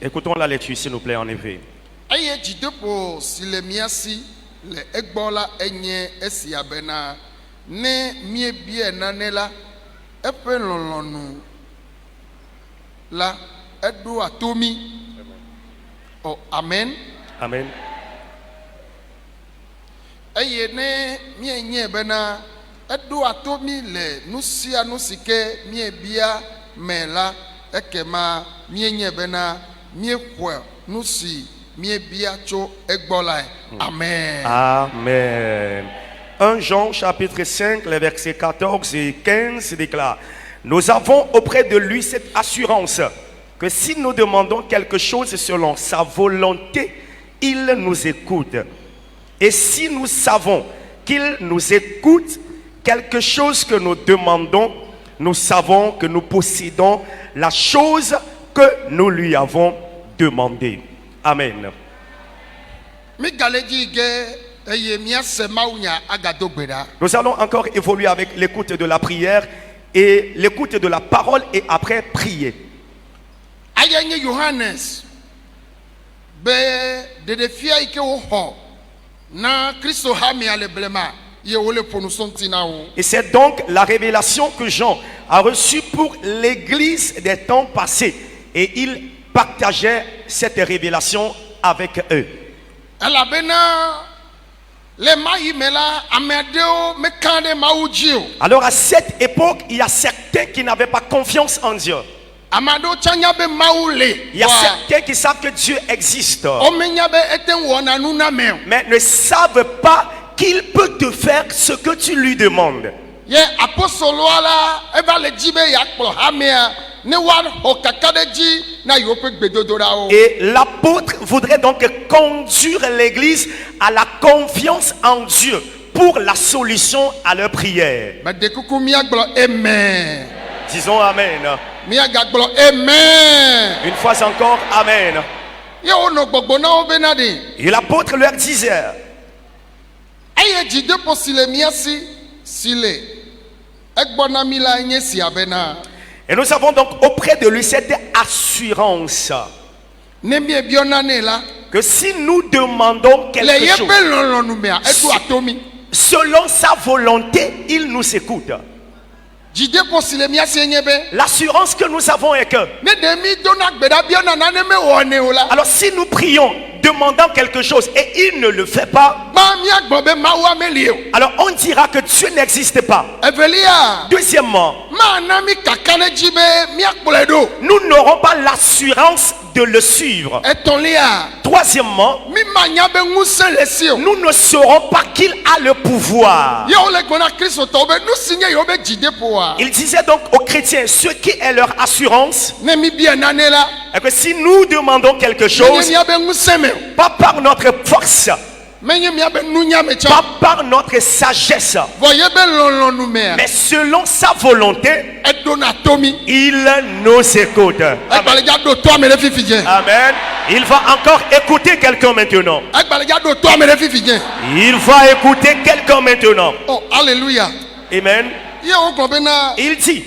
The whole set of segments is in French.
Écoutons la lecture, s'il nous plaît, en effet. Amen. Amen. Edo atomi le nusia nusike mie bia mela ekema mie nye bena mie kwa nusi mie bia cho egbola. Amen. Amen. 1 Jean chapitre 5, les versets 14 et 15 déclare: nous avons auprès de lui cette assurance que si nous demandons quelque chose selon sa volonté, il nous écoute. Et si nous savons qu'il nous écoute, quelque chose que nous demandons, nous savons que nous possédons la chose que nous lui avons demandé. Amen. Nous allons encore évoluer avec l'écoute de la prière et l'écoute de la parole et après prier. Et c'est donc la révélation que Jean a reçue pour l'église des temps passés. Et il partageait cette révélation avec eux. Alors à cette époque, il y a certains qui n'avaient pas confiance en Dieu. Il y a certains qui savent que Dieu existe, mais ne savent pas qu'il peut te faire ce que tu lui demandes. Et l'apôtre voudrait donc conduire l'église à la confiance en Dieu pour la solution à leur prière. Disons Amen. Une fois encore, Amen. Et l'apôtre leur disait: et nous avons donc auprès de lui cette assurance que si nous demandons quelque chose selon sa volonté, il nous écoute. L'assurance que nous avons est que alors si nous prions demandant quelque chose et il ne le fait pas, alors on dira que Dieu n'existe pas. Deuxièmement, nous n'aurons pas l'assurance de le suivre. Troisièmement, nous ne saurons pas qu'il a le pouvoir. Il disait donc aux chrétiens, ce qui est leur assurance, est que si nous demandons quelque chose, pas par notre force, pas par notre sagesse, mais selon sa volonté, il nous écoute. Amen. Amen. Il va encore écouter quelqu'un maintenant. Il va écouter quelqu'un maintenant. Oh, alléluia. Amen. Il dit: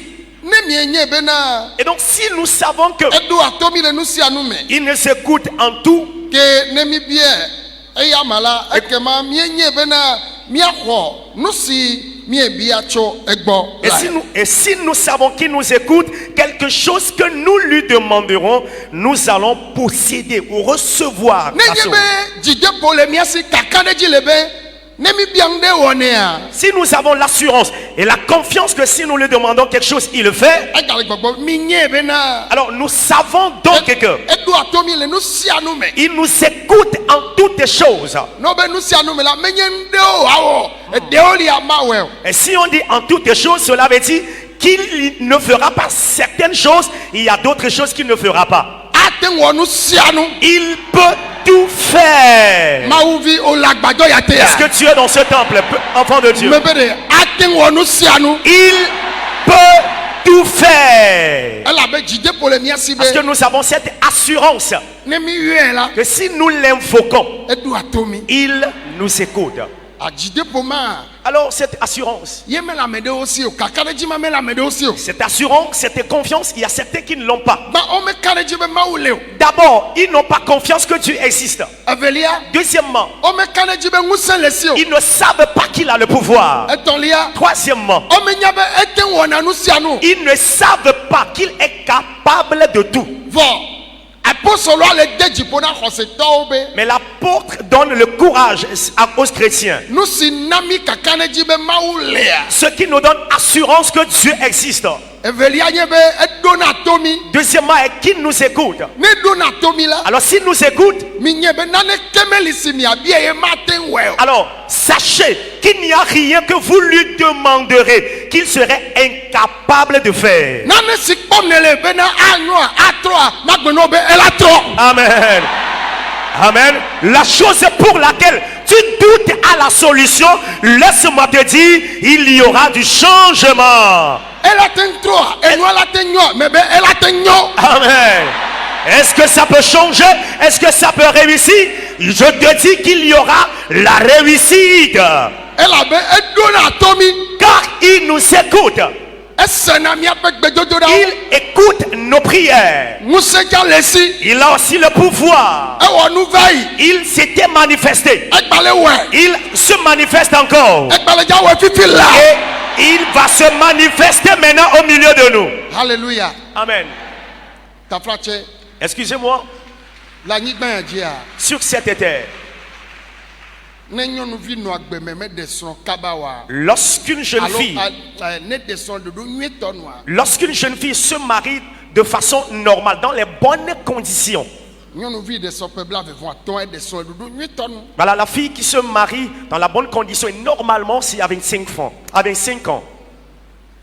et donc si nous savons que il nous écoute en tout, et si nous savons qu'il nous écoute, quelque chose que nous lui demanderons, nous allons posséder ou recevoir la chose. Si nous avons l'assurance et la confiance que si nous lui demandons quelque chose, il le fait, alors nous savons donc que il nous écoute en toutes choses. Et si on dit en toutes choses, cela veut dire qu'il ne fera pas certaines choses, il y a d'autres choses qu'il ne fera pas. Il peut tout faire. Est-ce que tu es dans ce temple, enfant de Dieu? Il peut tout faire. Parce que nous avons cette assurance que si nous l'invoquons, il nous écoute. Adjide poma. Alors cette assurance, Ye me la mede aussi o. Kakareji ma me la mede aussi o. cette assurance, cette confiance, il y a certains qui ne l'ont pas. Ba o me kareji be ma ule o. D'abord, ils n'ont pas confiance que Dieu existe. Avelia. Deuxièmement, O me kareji be ngusen lesi o. ils ne savent pas qu'il a le pouvoir. Etolia. Troisièmement, O me nyabe eten wona nu sia nu. ils ne savent pas qu'il est capable de tout. Vo. Apostolo ale deji pona khoseto be. Mais l'apôtre donne le courage aux chrétiens. Nu si nami kakareji be ma ule a. Ce qui nous donne assurance que Dieu existe. Evelia nyebe edona tomi. Deuxièmement, et qui nous écoute. Ne dona tomi la. Alors s'il nous écoute, Mi nyebe nane kemeli si mi abie ye maten well. alors sachez qu'il n'y a rien que vous lui demanderez qu'il serait incapable de faire. Nane si pom ne le bena anwa atroa magbeno be elatro. Amen. Amen. La chose pour laquelle tu doutes à la solution, laisse-moi te dire, il y aura du changement. Elaten troa, enwa laten nyo, mebe elaten nyo. Amen. Est-ce que ça peut changer? Est-ce que ça peut réussir? Je te dis qu'il y aura la réussite. Elabe edona tomi. Car il nous écoute. Esena mi apek bedodo da. Il écoute nos prières. Museka lesi. Il a aussi le pouvoir. Ewo nu vai. Il s'était manifesté. Ekbale we. Il se manifeste encore. Ekbale ja we fifi la. Et il va se manifester maintenant au milieu de nous. Hallelujah. Amen. Ta frache Excusez-moi, la nyigba dia. sur cette terre, Ne nyonu vi no agbe meme deson kabawa. lorsqu'une jeune Alors fille, ne deson de do nweto noa. lorsqu'une jeune fille se marie de façon normale, dans les bonnes conditions, Nyonu vi deson pebla ve von aton e deson de do nweto no. voilà, la fille qui se marie dans la bonne condition, et normalement, c'est à 25 ans. À 25 ans.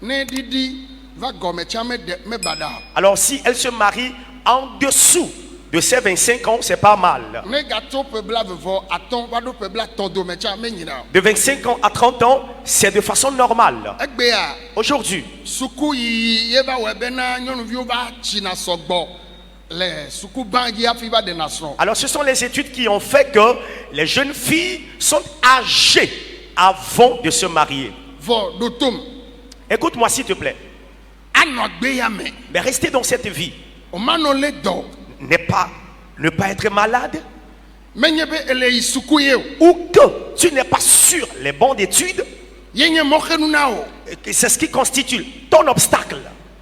Ne didi va gome chame de me bada. Alors, si elle se marie en dessous de ces 25 ans, c'est pas mal. Ne gato pebla ve von aton va do pebla ton do me chame nyina. De 25 ans à 30 ans, c'est de façon normale. Egbe a Aujourd'hui, suku yi ye va we bena nyonu vi o va china sogbo. Les suku bangi afi va de nation. alors ce sont les études qui ont fait que les jeunes filles sont âgées avant de se marier. Vo do tom. Écoute-moi s'il te plaît. Ano agbe ya me. Mais rester dans cette vie O mano le do. n'est pas ne pas être malade Menyebe ele isuku ye o. ou que tu n'es pas sur les bancs d'études. Yenye mokhenu na o. C'est ce qui constitue ton obstacle.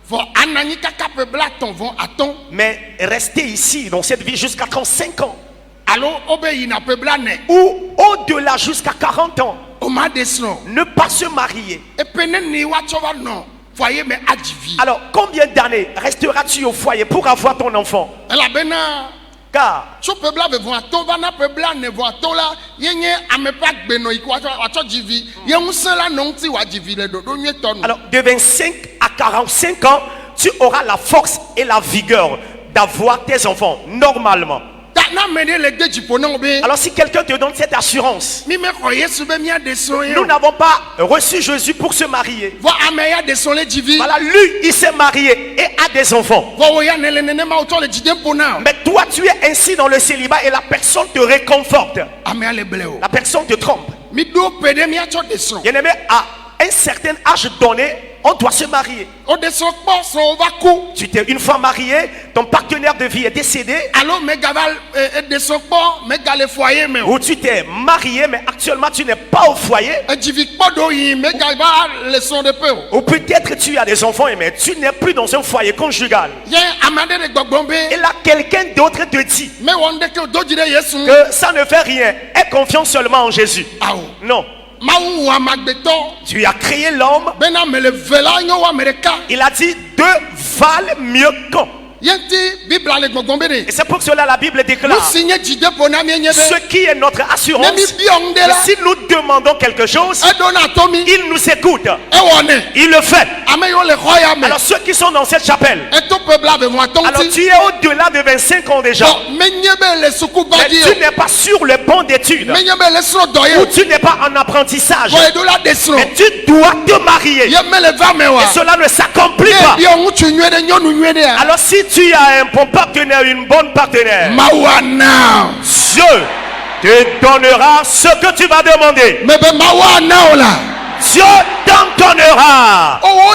Vo anani kaka pebla ton von aton. Mais rester ici dans cette vie jusqu'à 35 ans Alo obe yina pebla ne. ou au-delà jusqu'à 40 ans, O ma desno. ne pas se marier. E pene ni wa chova no. Foyer me adjivi. Alors combien d'années resteras-tu au foyer pour avoir ton enfant? Ela bena Car so pebla ve von aton va na pebla ne von aton la yenye amepa gbeno iko wa cho jivi. Ye unsen la nonti wa jivi le do nyeto no. alors, de 25 à 45 ans, tu auras la force et la vigueur d'avoir tes enfants, normalement. Ta na mene le de jipo na obe. Alors, si quelqu'un te donne cette assurance, Mi me ko Yesu be mi adeson ye. nous n'avons pas reçu Jésus pour se marier. Vo ameya deson le jivi. Voilà, lui, il s'est marié et a des enfants. Vo ya ne le nene ma auto le jidem pona. Mais toi, tu es ainsi dans le célibat et la personne te réconforte. Ameya le bleo. La personne te trompe. Mi do pede mi acho deson. Bien-aimé, à un certain âge donné, on doit se marier. O deson po so va ku. Tu t'es une fois marié, ton partenaire de vie est décédé, Allô, Megaval, deson po, Megale foyer me. ou tu t'es marié, mais actuellement tu n'es pas au foyer, E jivik po do yi, Megava leçon de peu. ou peut-être tu as des enfants, mais tu n'es plus dans un foyer conjugal. Yen amade de gbogbombe. Et là, quelqu'un d'autre te dit Me wonde ke do jide Yesu. que ça ne fait rien. Aie confiance seulement en Jésus. Awo. Non. Mawu wa magbeto. Tu as créé l'homme. Bena me le vela nyo wa mereka. Il a dit deux valent mieux qu'un. Yenti Bibla le gbogbombe de. Et c'est pour cela la Bible Nous déclare signe jide pona mi nyebe. ce qui est notre assurance. Nemi bionde Que la. si nous demandons quelque chose, Edona tomi. il nous écoute. E wone. Il le fait. Ame yo le khoya me. Alors ceux qui sont dans cette chapelle, E to pebla be mo alors atonti. tu es au-delà de 25 ans déjà. Bon, me nyebe le suku Mais badi. tu n'es pas sur le banc d'études. Me nyebe le sro doye. Ou tu n'es pas en apprentissage. Boy do la desno. Mais tu dois te marier. Ye me le va me wa. Et cela ne s'accomplit pas. Bi on tu nywede nyonu nywede a. Alors si tu as un bon partenaire, une bonne partenaire, Mawana. Dieu te donnera ce que tu vas demander. Mais ben mawa naola. Dieu t'en donnera. Oh